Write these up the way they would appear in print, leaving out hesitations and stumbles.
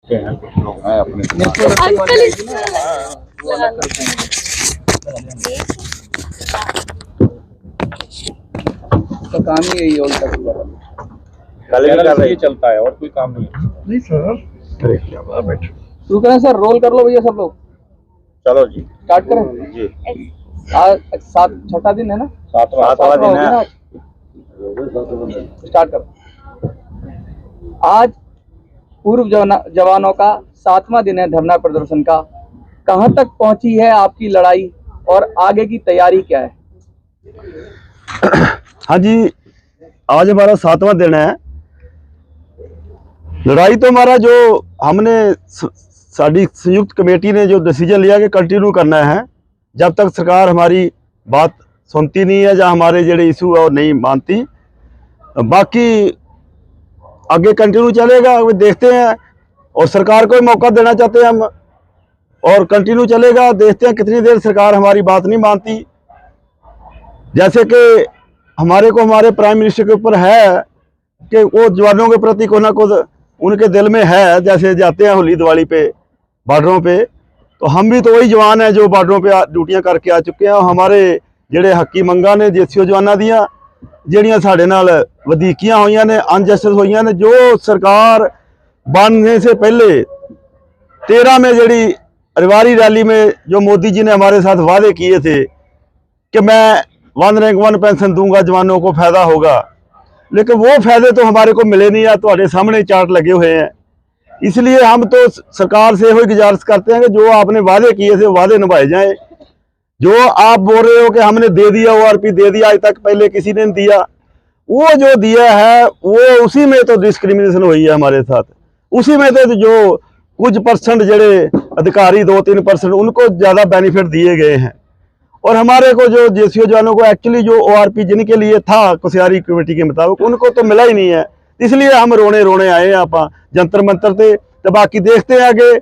कुछ लोग हैं अपने तो काम ही यही है, कल ये चलता है और कोई काम नहीं है। नहीं सर, अरे क्या बात बैठ। शुरू करें सर, रोल कर लो भैया सब लोग, चलो जी स्टार्ट करें जी। आज 6वां दिन है ना, 7वां दिन है। स्टार्ट करो। आज पूर्व जवानों का 7वां दिन है धरना प्रदर्शन का। कहां तक पहुंची है आपकी लड़ाई और आगे की तैयारी क्या है? हाँ जी, आज हमारा 7वां दिन है। लड़ाई तो हमारा जो हमने साड़ी संयुक्त कमेटी ने जो डिसीजन लिया कि कंटिन्यू करना है जब तक सरकार हमारी बात सुनती नहीं है या हमारे जेडे इशू है और नहीं मानती। बाकी आगे कंटिन्यू चलेगा, देखते हैं। और सरकार को भी मौका देना चाहते हैं हम, और कंटिन्यू चलेगा। देखते हैं कितनी देर सरकार हमारी बात नहीं मानती। जैसे कि हमारे को हमारे प्राइम मिनिस्टर के ऊपर है कि वो जवानों के प्रति को ना कुछ उनके दिल में है। जैसे जाते हैं होली दिवाली पे बॉर्डरों पे, तो हम भी तो वही जवान हैं जो बॉर्डरों पे ड्यूटियां करके आ चुके हैं। और हमारे ਜਿਹੜੇ हक्की मंगा ने जेसीओ जवानों दियां ਜਿਹੜੀਆਂ ਸਾਡੇ ਨਾਲ ਵਧੀਕੀਆਂ ਹੋਈਆਂ ने, अनजस्टिस होइयां ने, जो सरकार बनने से पहले 13 में ਜਿਹੜੀ रिवारी रैली में जो मोदी जी ने हमारे साथ वादे किए थे कि मैं 1 रैंक 1 पेंशन दूंगा, जवानों को फायदा होगा, लेकिन वो फायदे तो हमारे को मिले नहीं है। तुम्हारे सामने चार्ट लगे हुए हैं। इसलिए हम तो सरकार से वही गुजारिश करते हैं कि जो आपने वादे किए थे वादे निभाए जाएं। जो आप बोल रहे हो कि हमने दे दिया, ORP दे दिया, आज तक पहले किसी ने नहीं दिया। वो जो दिया है वो उसी में तो डिस्क्रिमिनेशन हुई है हमारे साथ। उसी में तो जो कुछ परसेंट जड़े अधिकारी 2-3% उनको ज़्यादा बेनिफिट दिए गए हैं, और हमारे को जो जेसीओ जवानों को एक्चुअली जो ORP जिनके लिए था कुसियारी कमेटी के मुताबिक उनको तो मिला ही नहीं है। इसलिए हम रोने रोने आए हैं आप जंतर मंतर से। तो बाकी देखते हैं आगे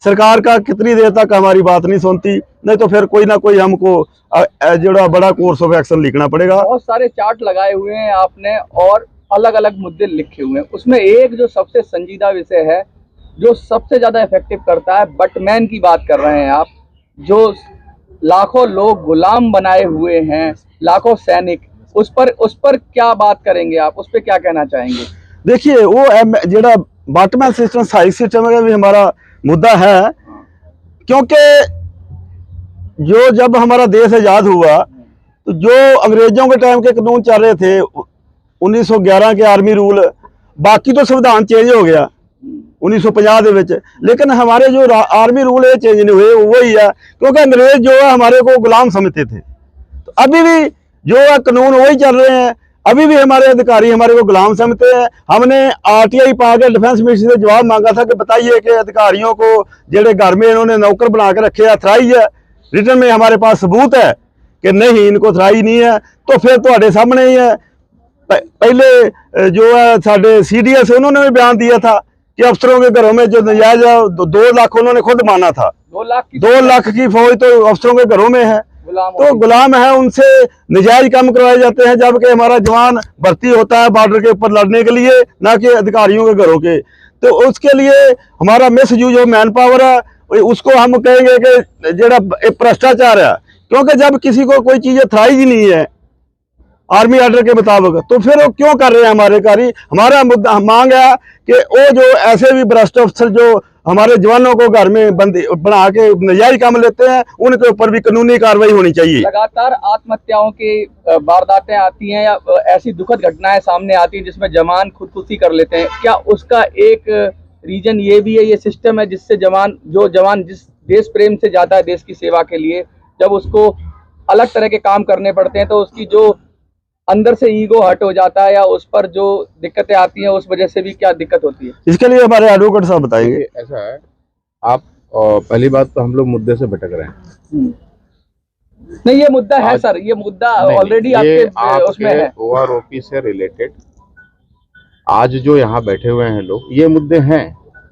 सरकार का कितनी देर तक हमारी बात नहीं सुनती, नहीं तो फिर कोई ना कोई हमको जो बड़ा कोर्स ऑफ एक्शन लिखना पड़ेगा। बहुत सारे चार्ट लगाए हुए हैं आपने और अलग अलग मुद्दे लिखे हुए हैं। उसमें एक जो सबसे संजीदा विषय है, जो सबसे ज्यादा इफेक्टिव करता है, बटमैन की बात कर रहे हैं आप, जो लाखों लोग गुलाम बनाए हुए हैं, लाखों सैनिक, उस पर क्या बात करेंगे आप? उस पर क्या कहना चाहेंगे? देखिए, वो जो बटमैन सिस्टम साइज सिस्टम का भी हमारा मुद्दा है, क्योंकि जो जब हमारा देश आज़ाद हुआ तो जो अंग्रेजों के टाइम के कानून चल रहे थे 1911 के आर्मी रूल, बाकी तो संविधान चेंज हो गया 1950 के, लेकिन हमारे जो आर्मी रूल है चेंज नहीं हुए, वही है। क्योंकि अंग्रेज जो है हमारे को गुलाम समझते थे, तो अभी भी जो है कानून वही चल रहे हैं। अभी भी हमारे अधिकारी हमारे को गुलाम समझते हैं। हमने RTI पा के डिफेंस मिनिस्टर से जवाब मांगा था कि बताइए कि अधिकारियों को जेडे घर में इन्होंने नौकर बना के रखे, अथराई है, रिटर्न में हमारे पास सबूत है कि नहीं, इनको अथराई नहीं है। तो फिर तुम्हारे सामने ही है। पहले जो है साढ़े CDS उन्होंने भी बयान दिया था कि अफसरों के घरों में जो नजायज 2 लाख उन्होंने खुद माना था। 2 लाख की फौज तो अफसरों के घरों में है, तो गुलाम है, उनसे नजायज काम करवाए जाते हैं। जबकि हमारा जवान भर्ती होता है बॉर्डर के ऊपर लड़ने के लिए, ना कि अधिकारियों के घरों के। तो उसके लिए हमारा miss use of man power है, उसको हम कहेंगे कि जरा भ्रष्टाचार है। क्योंकि जब किसी को कोई चीज़ अथराइज नहीं है आर्मी ऑर्डर के मुताबिक, तो फिर वो क्यों कर रहे हैं हमारे कार्य? हमारा मुद्दा मांग है कि वो जो ऐसे भी भ्रष्ट अफसर जो हमारे जवानों को घर में बंदी बना के नजायज काम लेते हैं, उनके ऊपर भी कानूनी कार्रवाई होनी चाहिए। लगातार आत्महत्याओं की वारदातें आती हैं या ऐसी दुखद घटनाएं सामने आती हैं जिसमें जवान खुदकुशी कर लेते हैं। क्या उसका एक रीजन ये भी है, ये सिस्टम है जिससे जवान जिस देश प्रेम से जाता है देश की सेवा के लिए, जब उसको अलग तरह के काम करने पड़ते हैं तो उसकी जो अंदर से ईगो हट हो जाता है, या उस पर जो दिक्कतें आती हैं उस वजह से भी क्या दिक्कत होती है? इसके लिए हमारे एडवोकेट साहब बताएंगे। ऐसा है, आप पहली बात तो हम लोग मुद्दे से भटक रहे हैं। नहीं, ये मुद्दा है सर, ये मुद्दा ऑलरेडी आपके उसमें है, OROP से रिलेटेड। आज जो यहाँ बैठे हुए हैं लोग, ये मुद्दे हैं।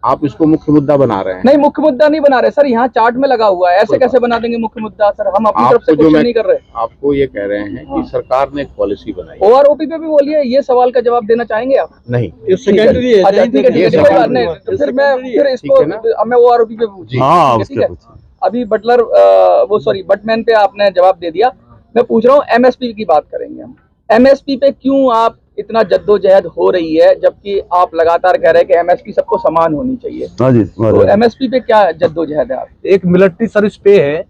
आप इसको मुख्य मुद्दा बना रहे हैं। नहीं, मुख्य मुद्दा नहीं बना रहे सर, यहाँ चार्ट में लगा हुआ है, ऐसे कैसे बना देंगे मुख्य मुद्दा सर? हम अपनी तरफ से आपको जो क्वेश्चन मैं नहीं कर रहे। आपको ये कह रहे हैं कि सरकार ने एक पॉलिसी बनाई। ओआरओपी पे भी बोलिए, ये सवाल का जवाब देना चाहेंगे आप? नहीं, सेकेंडरी है। अच्छा, ठीक है, ये कोई बात नहीं। secondary तो फिर मैं इसको मैं ओआरओपी पे पूछूं। हाँ, ठीक है? उसके पूछिए। अभी बटमैन पे आपने जवाब दे दिया। मैं पूछ रहा हूँ एमएसपी की बात करेंगे हम। एमएसपी पे क्यों आप इतना जद्दोजहद हो रही है, जबकि आप लगातार कह रहे हैं कि एमएसपी सबको समान होनी चाहिए? हाँ जी, तो एमएसपी पे क्या जद्दोजहद है आप? एक मिलिट्री सर्विस पे है,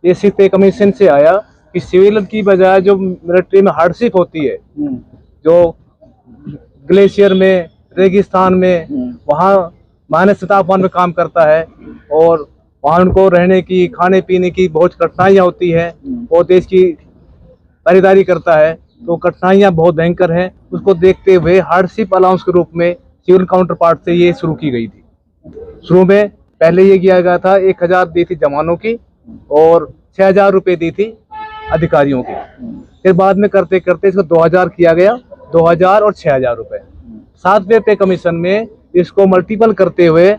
एसी पे कमीशन से आया कि सिविल की बजाय जो मिलिट्री में हार्डशिप होती है, जो ग्लेशियर में, रेगिस्तान में, वहाँ माइनस तापमान में काम करता है और वहाँ उनको रहने की, खाने पीने की बहुत कठिनाइयाँ होती है और देश की खरीदारी करता है, तो कठिनाइयाँ बहुत भयंकर हैं। उसको देखते हुए हार्डशिप अलाउंस के रूप में सिविल काउंटर पार्ट से ये शुरू की गई थी। शुरू में पहले ये किया गया था 1000 दी थी जवानों की और 6000 रुपये दी थी अधिकारियों की। फिर बाद में करते करते इसको 2000 किया गया, 2000 और 6000 रुपये। 7वें पे कमीशन में इसको मल्टीपल करते हुए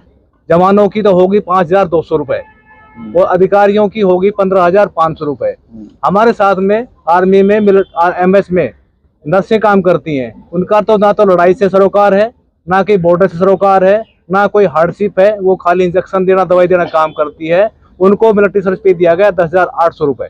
जवानों की तो होगी 5200 रुपये और अधिकारियों की होगी 15500 रुपये। हमारे साथ में आर्मी में एमएस में नर्सें काम करती हैं, उनका तो ना तो लड़ाई से सरोकार है, ना कि बॉर्डर से सरोकार है, ना कोई हार्डशिप है, वो खाली इंजेक्शन देना, दवाई देना काम करती है। उनको मिलिट्री सर्विस पे दिया गया 10,800 रुपये।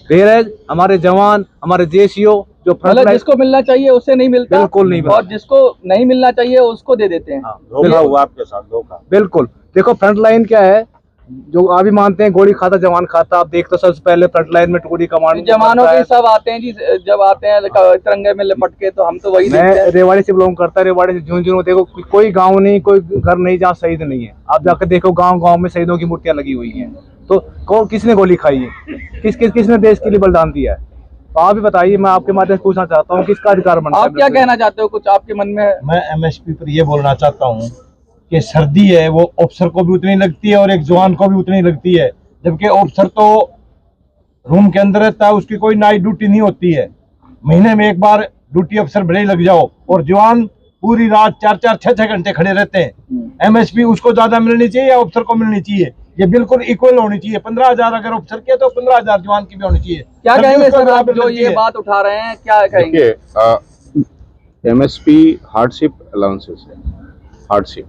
फिर हमारे जवान, हमारे जेसीओ जो जिसको मिलना चाहिए उसे नहीं मिलता, बिल्कुल नहीं मिलता, और जिसको नहीं मिलना चाहिए उसको दे देते हैं। धोखा हुआ आपके साथ, धोखा। बिल्कुल, देखो फ्रंट लाइन क्या है, जो आप भी मानते हैं गोली खाता जवान खाता। आप देखते हो सबसे पहले फ्रंट लाइन में टुकड़ी कमांड जवानों के सब आते हैं जी, जब आते हैं तिरंगे में लिपट के, तो हम तो वही देखते हैं। मैं रेवाड़ी से बिलोंग करता है, रेवाड़ी से झुंझुनू देखो कोई गांव नहीं, कोई घर नहीं जहाँ शहीद नहीं है। आप जाकर देखो गांव में शहीदों की मूर्तियां लगी हुई हैं। तो किसने गोली खाई है, किसने देश के लिए बलिदान दिया है? तो आप भी बताइए, मैं आपके माध्यम से पूछना चाहता हूँ किसका अधिकार बनता है? आप क्या कहना चाहते हो, कुछ आपके मन में? मैं एमएसपी पर ये बोलना चाहता हूँ कि सर्दी है वो ऑफिसर को भी उतनी लगती है और एक जवान को भी उतनी लगती है। जबकि ऑफिसर तो रूम के अंदर रहता है, उसकी कोई नाइट ड्यूटी नहीं होती है। महीने में एक बार ड्यूटी अफसर भले ही लग जाओ, और जवान पूरी रात 4-4, 6-6 घंटे खड़े रहते हैं। एमएसपी उसको ज्यादा मिलनी चाहिए या ऑफिसर को मिलनी चाहिए? ये बिल्कुल इक्वल होनी चाहिए। 15,000 अगर ऑफिसर के तो 15,000 जवान की भी होनी चाहिए। क्या कहेंगे सर आप जो ये बात उठा रहे हैं, क्या कहेंगे? एमएसपी हार्डशिप अलाउंसेस है, हार्डशिप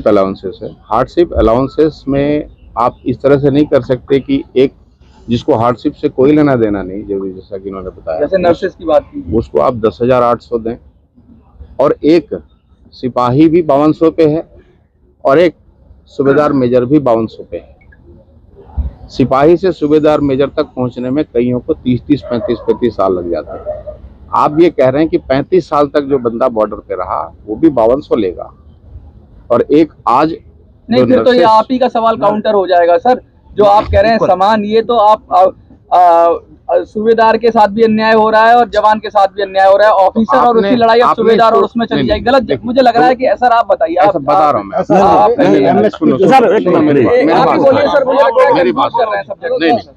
अलाउंसेस है। हार्डशिप अलाउंसेस में आप इस तरह से नहीं कर सकते कि एक जिसको हार्डशिप से कोई लेना देना नहीं, जैसा कि इन्होंने बताया, जैसे नर्सेस की बात की, उसको आप 10,800 दें, और एक सिपाही भी 5200 पे है और एक सूबेदार मेजर भी 5200 पे है। सिपाही से सूबेदार मेजर तक पहुंचने में कईयों को 30-30, 35-35 साल लग जाते हैं। आप ये कह रहे हैं कि 35 साल तक जो बंदा बॉर्डर पे रहा वो भी 5200 लेगा, और एक आज नहीं, फिर तो ये आप ही का सवाल काउंटर हो जाएगा सर। जो आप कह रहे हैं समान, ये तो आप सूबेदार के साथ भी अन्याय हो रहा है और जवान के साथ भी अन्याय हो रहा है। ऑफिसर और उसकी लड़ाई अब सूबेदार और उसमें चली जाएगी। गलत मुझे लग रहा है कि सर आप बताइए। आप बता रहा हूँ मैं,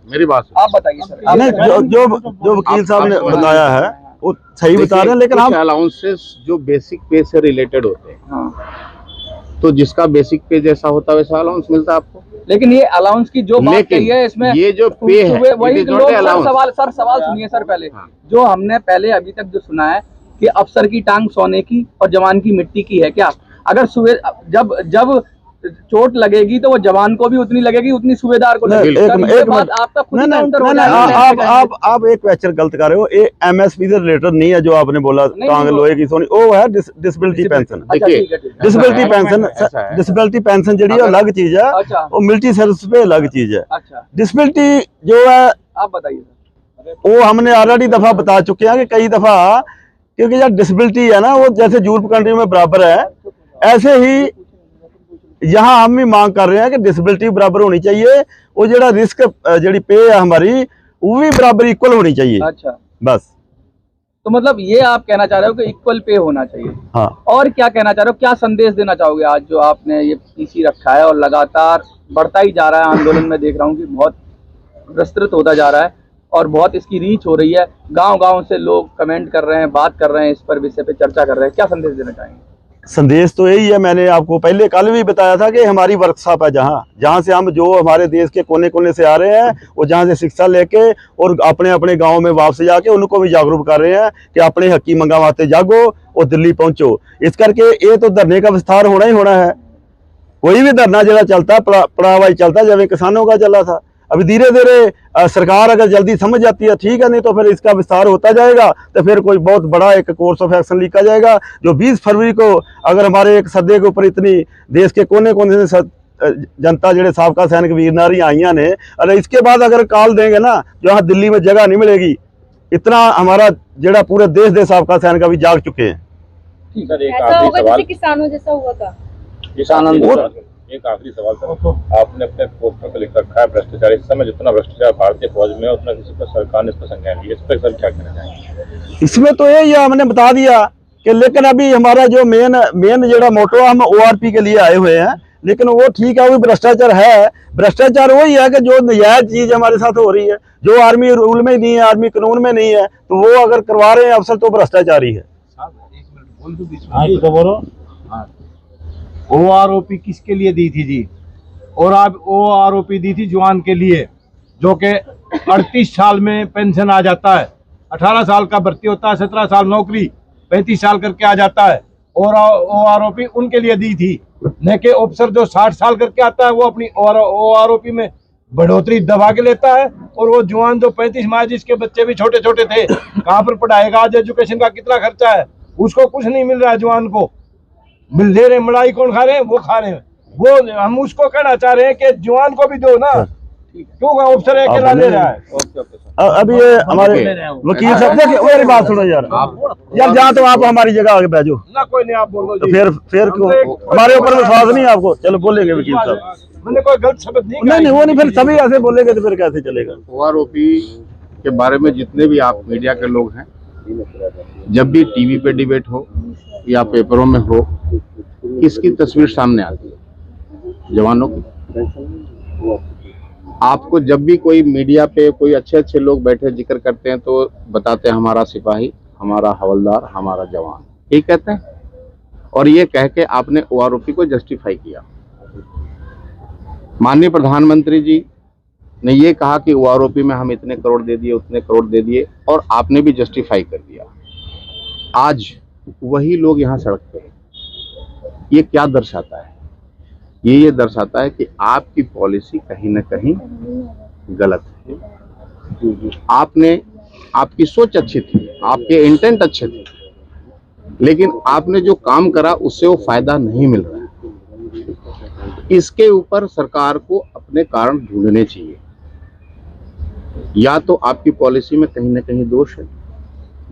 मेरी बात आप बताइए सर। जो वकील साहब ने बताया है वो सही बता रहे हैं, लेकिन हम अलाउंसेस जो बेसिक पे से रिलेटेड होते हैं, तो जिसका बेसिक पे जैसा होता है वैसा अलाउंस मिलता है आपको। लेकिन ये अलाउंस की जो बात कही है, इसमें ये जो पे है, वही सवाल सुनिए सर। पहले जो हमने पहले अभी तक जो सुना है कि अफसर की टांग सोने की और जवान की मिट्टी की है। क्या अगर जब चोट लगेगी तो वो जवान को भी उतनी लगेगी, उतनी सूबेदार को लगेगी? आपका खुद काउंटर हो जाएगा। आप एक क्वेश्चन गलत कर रहे हो। ये एमएसपी से रिलेटेड नहीं है जो आपने बोला टांग लोहे की सोनी, वो है disability pension. Disability pension, disability pension जी अलग चीज है, वो मिलिट्री सर्विस पे अलग चीज है। डिसेबिलिटी जो है, आप बताइए। वो हमने ऑलरेडी दफा बता चुके हैं कि कई दफा, क्योंकि यार डिसेबिलिटी है ना, वो जैसे यूरोप कंट्री में बराबर है, ऐसे ही यहाँ हम भी मांग कर रहे हैं कि डिसेबिलिटी बराबर होनी चाहिए। वो जरा रिस्क जी पे है हमारी, वो भी बराबर इक्वल होनी चाहिए। अच्छा, बस। तो मतलब ये आप कहना चाह रहे हो कि इक्वल पे होना चाहिए। हाँ। और क्या कहना चाह रहे हो, क्या संदेश देना चाहोगे आज जो आपने ये पीसी रखा है और लगातार बढ़ता ही जा रहा है आंदोलन में? देख रहा हूँ कि बहुत विस्तृत होता जा रहा है, और बहुत इसकी रीच हो रही है। गांव-गांव से लोग कमेंट कर रहे हैं, बात कर रहे हैं, इस पर विषय पे चर्चा कर रहे हैं। क्या संदेश देना चाहेंगे? संदेश तो यही है, मैंने आपको पहले कल भी बताया था कि हमारी वर्कशॉप है जहाँ से हम जो हमारे देश के कोने कोने से आ रहे हैं और जहाँ से शिक्षा लेके और अपने अपने गांव में वापस जाके उनको भी जागरूक कर रहे हैं कि अपने हकी मंगावाते जागो और दिल्ली पहुंचो। इस करके ये तो धरने का विस्तार होना ही होना है। कोई भी धरना जरा चलता पड़ावाई चलता जब किसानों का चला था। अभी धीरे धीरे सरकार अगर जल्दी समझ जाती है ठीक है, नहीं तो फिर इसका विस्तार होता जाएगा तो फिर कोई बहुत बड़ा एक कोर्स ऑफ एक्शन लिखा जाएगा। जो 20 फरवरी को अगर हमारे एक सदे के ऊपर इतनी देश के कोने कोने से जनता जेडे साबका सैनिक वीर नारी आईया ने, अरे इसके बाद अगर काल देंगे ना जहाँ दिल्ली में जगह नहीं मिलेगी, इतना हमारा जेड़ा पूरे देश दे साबका सैनिक अभी जाग चुके हैं। सर एक आखिरी सवाल, किसानों जैसा हुआ था एक आखिरी सवाल सर, आपने अपने पोस्टर पर लिख रखा है भ्रष्टाचार। इस समय जितना भ्रष्टाचार भारतीय फौज में है उतना किसी पर सरकार ने इस पर संज्ञान लिया, इस पर सर क्या कहना चाहेंगे? इसमें तो यही है, हमने बता दिया कि लेकिन अभी हमारा जो मेन जेड़ा मोटो हम ORP के लिए आए हुए हैं, लेकिन वो ठीक है, वो भ्रष्टाचार है। भ्रष्टाचार वही है कि जो नजायज चीज हमारे साथ हो रही है, जो आर्मी रूल में नहीं है, आर्मी कानून में नहीं है, तो वो अगर करवा रहे हैं अफसर तो भ्रष्टाचारी है। OROP किसके लिए दी थी जी? और आप OROP दी थी जवान के लिए, जो कि 38 साल में पेंशन आ जाता है, 18 साल का भर्ती होता है, 17 साल नौकरी, 35 साल करके आ जाता है। और OROP उनके लिए दी थी, न कि ऑफिसर जो 60 साल करके आता है वो अपनी OROP में बढ़ोतरी दबा के लेता है। और वो जवान जो 35 माह जिसके बच्चे भी छोटे छोटे थे, कहाँ पर पढ़ाएगा? आज एजुकेशन का कितना खर्चा है, उसको कुछ नहीं मिल रहा है। जवान को मिल दे रहे, मलाई कौन खा रहे हैं? वो खा रहे हैं। वो हम उसको कहना चाह रहे हैं कि जवान को भी दो ना, क्यों ऑफिसर अकेला ले रहा है? अभी ये हमारे वकील साहब देखिए, मेरी बात सुनो यार, जहाँ तो आप हमारी जगह आगे बैठो ना, कोई नहीं, आप बोलो तो फिर क्यों हमारे ऊपर विश्वास नहीं है आपको? चलो बोलेंगे वकील साहब। मैंने कोई गलत शब्द नहीं, वो नहीं, फिर सभी ऐसे बोलेंगे तो फिर कैसे चलेगा? OROP के बारे में जितने भी आप मीडिया के लोग हैं, जब भी टीवी पे डिबेट हो या पेपरों में हो, किसकी तस्वीर सामने आती है? जवानों की। आपको जब भी कोई मीडिया पे कोई अच्छे लोग बैठे जिक्र करते हैं तो बताते हैं हमारा सिपाही, हमारा हवलदार, हमारा जवान, ठीक कहते हैं। और ये कह के आपने OROP को जस्टिफाई किया। माननीय प्रधानमंत्री जी ने ये कहा कि OROP में हम इतने करोड़ दे दिए, उतने करोड़ दे दिए, और आपने भी जस्टिफाई कर दिया। आज वही लोग यहाँ सड़क पे हैं। ये क्या दर्शाता है? ये दर्शाता है कि आपकी पॉलिसी कहीं ना कहीं गलत है। आपकी सोच अच्छी थी, आपके इंटेंट अच्छे थे, लेकिन आपने जो काम करा उससे वो फायदा नहीं मिल रहा है। इसके ऊपर सरकार को अपने कारण ढूंढने चाहिए। या तो आपकी पॉलिसी में कहीं ना कहीं दोष है,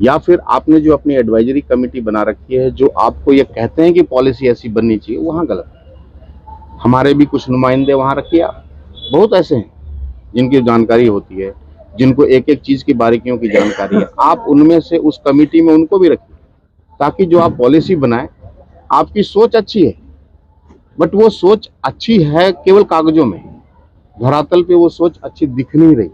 या फिर आपने जो अपनी एडवाइजरी कमेटी बना रखी है, जो आपको ये कहते हैं कि पॉलिसी ऐसी बननी चाहिए, वहाँ गलत है। हमारे भी कुछ नुमाइंदे वहाँ रखिए आप, बहुत ऐसे हैं जिनकी जानकारी होती है, जिनको एक एक चीज़ की बारीकियों की जानकारी है। आप उनमें से उस कमेटी में उनको भी रखिए, ताकि जो आप पॉलिसी बनाएं, आपकी सोच अच्छी है, बट वो सोच अच्छी है केवल कागजों में, धरातल पे वो सोच अच्छी दिख नहीं रही।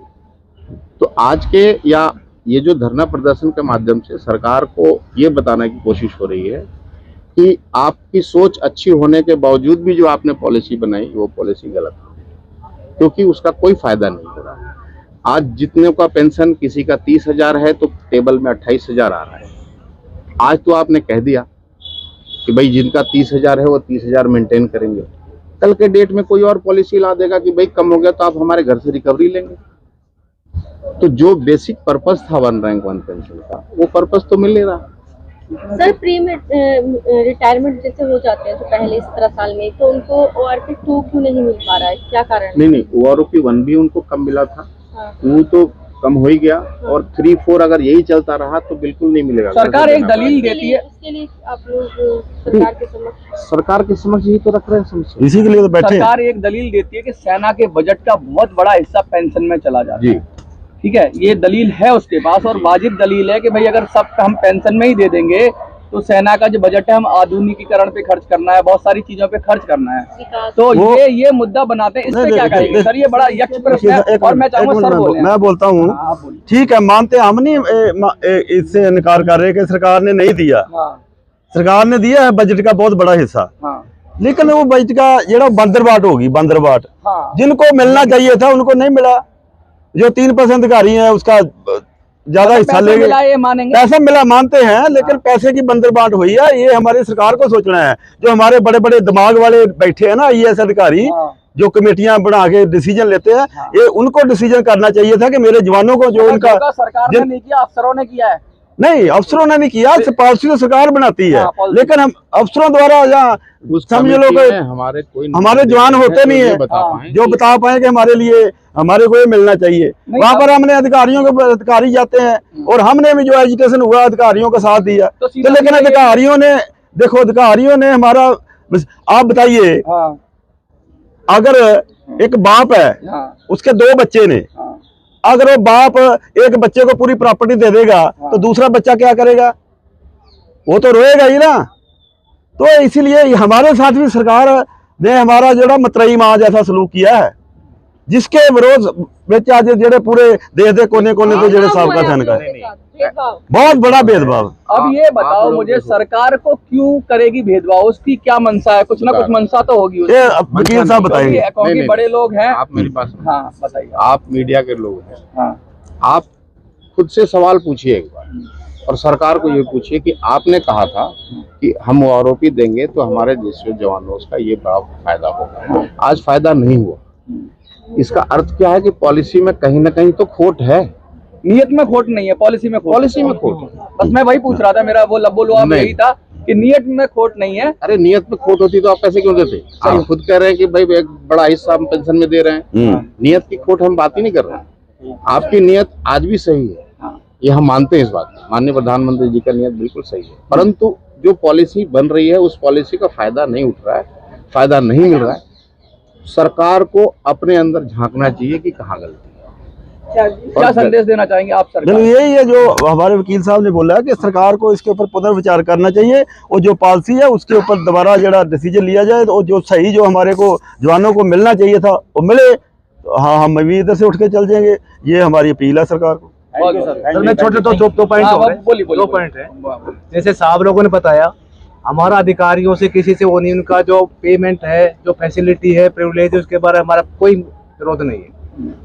तो आज के या ये जो धरना प्रदर्शन के माध्यम से सरकार को ये बताने की कोशिश हो रही है कि आपकी सोच अच्छी होने के बावजूद भी जो आपने पॉलिसी बनाई वो पॉलिसी गलत है, क्योंकि उसका कोई फायदा नहीं हो रहा। आज जितने का पेंशन किसी का 30,000 है तो टेबल में 28,000 आ रहा है। आज तो आपने कह दिया कि भाई जिनका 30,000 है वो 30,000 मेंटेन करेंगे, कल के डेट में कोई और पॉलिसी ला देगा कि भाई कम हो गया तो आप हमारे घर से रिकवरी लेंगे। तो जो बेसिक पर्पस था 1 रैंक 1 पेंशन का, वो पर्पस तो मिल नहीं रहा। सर प्री रिटायरमेंट जैसे हो जाते हैं तो पहले 17 साल में, तो उनको ORP 2 क्यों नहीं मिल पा रहा है, क्या कारण? नहीं, ORP 1 भी उनको कम मिला था। हाँ। वो तो कम हो ही गया, और 3, 4 अगर यही चलता रहा तो बिल्कुल नहीं मिलेगा। सरकार एक दलील देती है, उसके लिए आप लोग सरकार के समक्ष यही तो रख रहे हैं समस्या। इसी के लिए तो बैठे हैं। सरकार एक दलील देती है कि सेना के बजट का बहुत बड़ा हिस्सा पेंशन में चला जाता है। ठीक है, ये दलील है उसके पास, और वाजिब दलील है कि भाई अगर सब हम पेंशन में ही दे देंगे तो सेना का जो बजट है हम आधुनिकीकरण पे खर्च करना है, बहुत सारी चीजों पे खर्च करना है, तो ये मुद्दा बनाते हैं, इस पे क्या कहेंगे सर? ये बड़ा यक्ष प्रश्न है और मैं चाहूंगा सर बोलें। मैं बोलता हूँ, आप बोलिए। ठीक है, मानते हम नहीं इससे इनकार कर रहे कि सरकार ने नहीं दिया, सरकार ने दिया है बजट का बहुत बड़ा हिस्सा, लेकिन वो बजट का जो बंदरबाट होगी, बंदरबाट जिनको मिलना चाहिए था उनको नहीं मिला। जो 3% अधिकारी है उसका ज्यादा हिस्सा ले गए, पैसा मिला मानते हैं, लेकिन पैसे की बंदरबाट हुई है, ये हमारी सरकार को सोचना है। जो हमारे बड़े बड़े दिमाग वाले बैठे हैं ना IAS अधिकारी, जो कमेटियां बना के डिसीजन लेते हैं, ये उनको डिसीजन करना चाहिए था कि मेरे जवानों को जो उनका सरकार ने नहीं किया, अफसरों ने किया है। नहीं, अफसरों ने नहीं किया, पॉलिसी तो सरकार बनाती है, लेकिन हम अफसरों द्वारा या समझ लो कि हमारे जवान होते नहीं है जो बता पाए कि हमारे लिए हमारे को ये मिलना चाहिए। वहां पर हमने अधिकारी जाते हैं और हमने भी जो एजुकेशन हुआ अधिकारियों का साथ दिया, तो लेकिन अधिकारियों ने देखो, अधिकारियों ने हमारा, आप बताइए, अगर एक बाप है उसके 2 बच्चे ने, अगर वो बाप एक बच्चे को पूरी प्रॉपर्टी दे देगा तो दूसरा बच्चा क्या करेगा? वो तो रोएगा ही ना। तो इसीलिए हमारे साथ भी सरकार ने हमारा जो मतरई मां जैसा सलूक किया है, जिसके विरोध में आज जो पूरे देश के कोने कोने से जो साबका सैनिक है, बहुत बड़ा भेदभाव। अब ये बताओ मुझे, सरकार को क्यों करेगी भेदभाव? उसकी क्या मंशा है? कुछ ना कुछ मंशा तो होगी उसकी। ये वकील साहब बताएंगे, क्योंकि बड़े लोग हैं। आप मेरी पास, हाँ बताइए। आप मीडिया के लोग हैं, आप खुद से सवाल पूछिए एक बार, और सरकार को ये पूछिए कि आपने कहा था कि हम आरोपी देंगे तो हमारे देश के जवानों का ये बड़ा फायदा होगा, आज फायदा नहीं हुआ। इसका अर्थ क्या है कि पॉलिसी में कहीं ना कहीं तो खोट है। नियत में खोट नहीं है, पॉलिसी में खोट है। बस मैं वही पूछ रहा था, मेरा वो लब्बो लुआब यही था कि नियत में खोट नहीं है। अरे नियत में खोट होती तो आप पैसे क्यों देते? आप खुद कह रहे हैं कि भाई एक बड़ा हिस्सा हम पेंशन में दे रहे हैं, नियत की खोट हम बात ही नहीं कर रहे हैं। आपकी नियत आज भी सही है, ये हम मानते हैं, इस बात में माननीय प्रधानमंत्री जी का नियत बिल्कुल सही है, परंतु जो पॉलिसी बन रही है उस पॉलिसी का फायदा नहीं उठ रहा है, फायदा नहीं मिल रहा है। सरकार को अपने अंदर झांकना चाहिए कि कहाँ गलती है। क्या संदेश देना चाहेंगे आप सरकार? यही है जो हमारे वकील साहब ने बोला कि सरकार को इसके ऊपर पुनर्विचार करना चाहिए और जो पॉलिसी है उसके ऊपर दोबारा जो डिसीजन लिया जाए, तो जो सही जो हमारे को जवानों को मिलना चाहिए था वो मिले। तो हाँ, हम भी इधर से उठ के चल जाएंगे, ये हमारी अपील है सरकार को। सर मैं छोटे दो पॉइंट है। जैसे साहब लोगों ने बताया, हमारा अधिकारियों से किसी से वो नहीं, उनका जो पेमेंट है, जो फैसिलिटी है, प्रिविलेज है, उसके बारे में हमारा कोई विरोध नहीं है।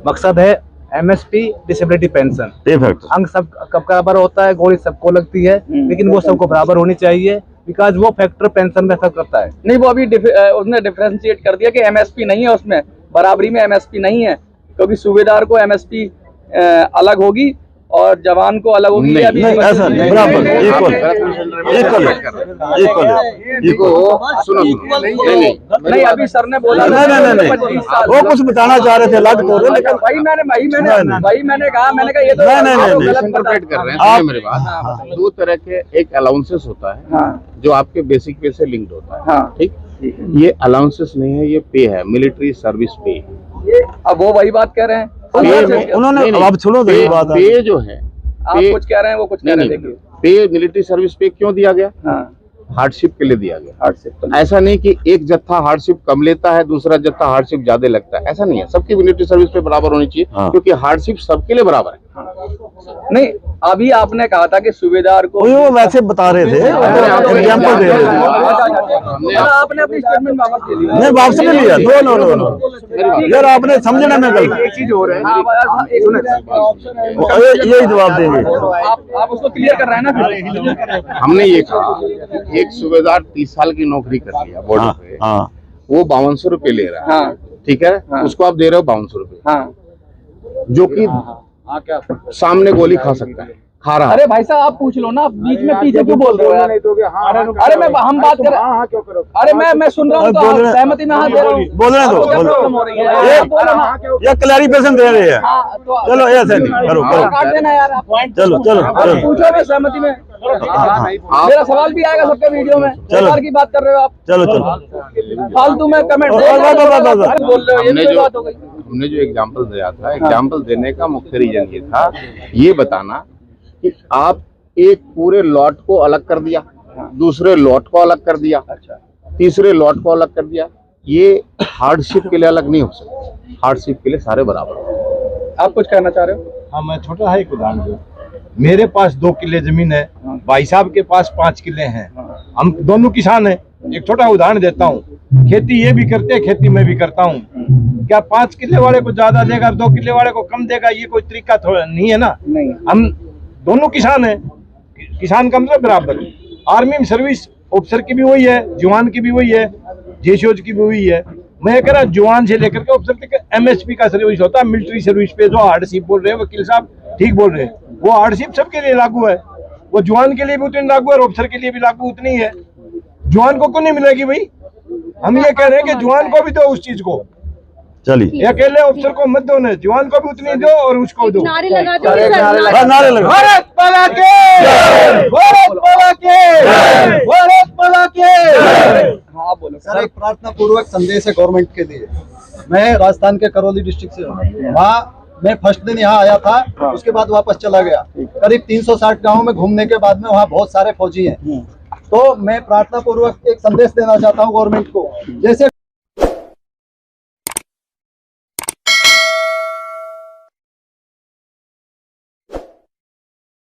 मकसद है MSP डिसेबिलिटी पेंशन, अंग सब कब बराबर होता है, गोली सबको लगती है, लेकिन वो सबको बराबर होनी चाहिए, बिकॉज वो फैक्टर पेंशन में असर करता है। नहीं, वो अभी उसने डिफरेंशिएट कर दिया कि MSP नहीं है, उसमें बराबरी में MSP नहीं है, क्योंकि सूबेदार को MSP अलग होगी और जवान को अलग होगी। नहीं, ऐसा नहीं, बराबर इक्वल। नहीं, अभी सर ने बोला नहीं, वो कुछ बताना चाह रहे थे अलग तो, लेकिन वही मैंने कहा ये तो नहीं, इंटरप्रेट कर रहे हैं मेरे बात। 2 तरह के एक अलाउंसेस होता है जो आपके बेसिक पे से लिंक्ड होता है, ठीक? ये अलाउंसेस नहीं है, ये पे है, मिलिट्री सर्विस पे। अब वो वही बात कह रहे हैं उन्होंने, अब सुनो तो ये बात, पे जो है, आप कुछ कह रहे हैं, वो कुछ कह रहे हैं। पे मिलिट्री सर्विस पे क्यों दिया गया? हार्डशिप के लिए दिया गया। हार्डशिप ऐसा नहीं कि एक जत्था हार्डशिप कम लेता है, दूसरा जत्था हार्डशिप ज्यादा लगता है, ऐसा नहीं है। सबकी मिलिट्री सर्विस पे बराबर होनी चाहिए, क्योंकि हार्डशिप सबके लिए बराबर है। नहीं, अभी आपने कहा था कि सूबेदार को, वो वैसे बता रहे थे, एग्जांपल दे रहे थे। आपने अपनी स्टेटमेंट वापस ले लिया? नहीं, वापस नहीं लिया। नो यार, आपने समझना मैं गलत, एक चीज हो रहा है, यही जवाब देंगे। आप उसको क्लियर कर रहे हैं ना? हमने ये कहा, एक सूबेदार 30 साल की नौकरी कर लिया बॉर्डर पे, वो 5200 रुपए ले रहा है, ठीक है, उसको आप दे रहे हो 5200 रुपए, जो कि सामने गोली खा सकता है, खा रहा है। अरे भाई साहब, आप पूछ लो ना, बीच में पीछे क्यों बोल रहे हो यार? अरे हम बात कर रहे हैं, अरे मैं सुन रहा हूँ, तो सहमति में हाथ दे रहा हूँ। बोलने दो, ये क्लैरिफिकेशन दे रहे हैं। चलो ऐसे नहीं करो, काट देना यार आप। चलो पूछो, मैं सहमति में, मेरा सवाल भी आएगा सबके वीडियो में। सरकार की बात कर रहे हो आप, चलो फालतू में कमेंट बोल रहे हो, ये भी बात हो गई। हमने जो एग्जाम्पल दिया था, एग्जाम्पल देने का मुख्य रीजन ये था, ये बताना कि आप एक पूरे लॉट को अलग कर दिया, दूसरे लॉट को अलग कर दिया, तीसरे लॉट को अलग कर दिया। ये हार्डशिप के लिए अलग नहीं हो सकता, हार्डशिप के लिए सारे बराबर। आप कुछ कहना चाह रहे हो? हाँ, मैं छोटा सा एक उदाहरण दूं। मेरे पास 2 किले जमीन है, भाई साहब के पास 5 किले हैं, हम दोनों किसान हैं। एक छोटा उदाहरण देता हूँ, खेती ये भी करते हैं, खेती मैं भी करता हूँ। क्या 5 किले वाले को ज्यादा देगा, 2 किले वाले को कम देगा, ये कोई तरीका थोड़ा नहीं है ना। नहीं, हम दोनों किसान हैं, किसान का मतलब बराबर। आर्मी में सर्विस ऑफिसर की भी वही है, जवान की भी वही है, जेसीओज की भी वही है। मैं कह रहा जवान से लेकर के ऑफिसर तक एमएसपी का सर्विस होता है। मिलिट्री सर्विस पे जो हार्डशिप बोल रहे हैं वकील साहब ठीक बोल रहे हैं, वो हार्डशिप सबके लिए लागू है। वो जवान के लिए भी उतनी लागू है और ऑफिसर के लिए भी लागू उतनी है। जवान को क्यों नहीं मिलेगी भाई? हम ये कह रहे हैं कि जवान को भी दो उस चीज को, चलिए अकेले ऑफिसर को मत दो ना, जवान को भी उतनी दो और उसको दो। नारे लगा दो, नारे लगा। भारत माता की, भारत माता की, भारत माता की। हाँ बोलो सर, एक प्रार्थना पूर्वक संदेश है गवर्नमेंट के लिए। मैं राजस्थान के करौली डिस्ट्रिक्ट से हूँ। वहाँ मैं फर्स्ट दिन यहाँ आया था, उसके बाद वापस चला गया। करीब 360 गाँव में घूमने के बाद में वहाँ बहुत सारे फौजी हैं। तो मैं प्रार्थना पूर्वक एक संदेश देना चाहता हूँ गवर्नमेंट को। जैसे